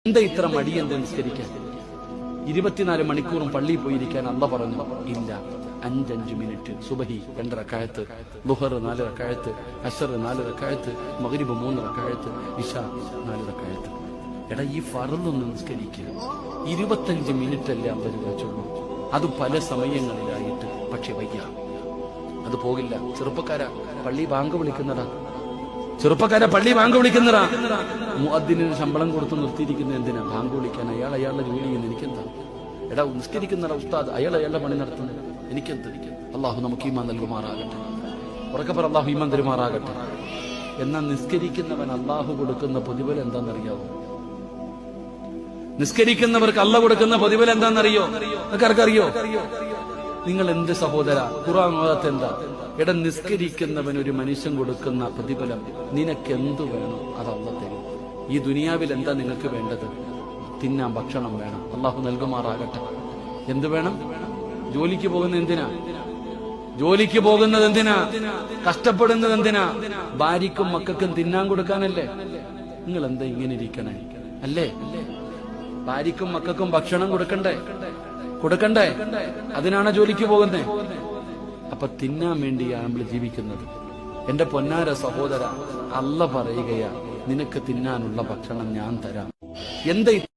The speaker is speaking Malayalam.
എന്താ ഇത്ര മടിയെന്ത് നിസ്കരിക്കാൻ? 24 മണിക്കൂറും പള്ളിയിൽ പോയിരിക്കാൻ അല്ല പറഞ്ഞു? ഇല്ല, 5 മിനിറ്റ്. സുബഹി 2 റക്അത്ത്, ളുഹർ 4 റക്അത്ത്, അസ്ർ 4 റക്അത്ത്, മഗ്രിബ് 3 റക്അത്ത്, ഇശാ 4 റക്അത്ത്. എടാ, ഈ ഫർളൊന്ന് നിസ്കരിക്കുക. 25 മിനിറ്റ് അല്ലേ അല്ല ചോദിച്ചുള്ളൂ. അത് പല സമയങ്ങളിലായിട്ട്. പക്ഷെ വയ്യ, അത് പോകില്ല. ചെറുപ്പക്കാരാ, പള്ളി ബാങ്ക് വിളിക്കുന്നതാ. ചെറുപ്പക്കാരെ, പള്ളി ബാങ്ക് വിളിക്കുന്നതാ. മുഅദ്ദിനിന് ശമ്പളം കൊടുത്ത് നിർത്തിയിരിക്കുന്ന എന്തിനാ? ബാങ്ക് വിളിക്കാൻ. അയാളുടെ ജോലി ചെയ്യുന്ന എനിക്കെന്താ? എടാ, നിസ്കരിക്കുന്നടാ ഉസ്താദ്, അയാളുടെ പണി നടത്തുന്നത് എനിക്കെന്ത്? അള്ളാഹു നമുക്ക് ഈമാൻ നൽകുമാറാകട്ടെ. ഉറക്കെ പറ, അള്ളാഹു ഈമാൻ തരുമാറാകട്ടെ. എന്നാൽ നിസ്കരിക്കുന്നവൻ അള്ളാഹു കൊടുക്കുന്ന പ്രതിഫലം എന്താണെന്നറിയാവോ? നിസ്കരിക്കുന്നവർക്ക് അള്ള കൊടുക്കുന്ന പ്രതിഫലം എന്താണെന്നറിയോ? നിനക്കറിയോ? നിങ്ങൾ എന്ത് സഹോദര, ഖുർആൻ ഓതാത്ത എന്താ? എടാ, നിസ്കരിക്കുന്നവൻ ഒരു മനുഷ്യൻ കൊടുക്കുന്ന പ്രതിഫലം നിനക്കെന്തു വേണം അത് അള്ള തരും. ഈ ദുനിയാവിൽ എന്താ നിങ്ങൾക്ക് വേണ്ടത്? തിന്നാൻ ഭക്ഷണം വേണം, അള്ളാഹു നൽകുമാറാകട്ടെ. എന്ത് വേണം? ജോലിക്ക് പോകുന്നത് എന്തിനാ? ജോലിക്ക് പോകുന്നത് എന്തിനാ? കഷ്ടപ്പെടുന്നത് എന്തിനാ? ഭാര്യക്കും മക്കൾക്കും തിന്നാൻ കൊടുക്കാനല്ലേ? നിങ്ങൾ എന്താ ഇങ്ങനെ ഇരിക്കണേ? അല്ലേ? ഭാര്യക്കും മക്കൾക്കും ഭക്ഷണം കൊടുക്കണ്ടേ? അതിനാണ് ജോലിക്ക് പോകുന്നേ. അപ്പൊ തിന്നാൻ വേണ്ടിയാണ് നമ്മൾ ജീവിക്കുന്നത്. എന്റെ പൊന്നാര സഹോദര, അല്ല പറയുകയാ, നിനക്ക് തിന്നാനുള്ള ഭക്ഷണം ഞാൻ തരാം. എന്താ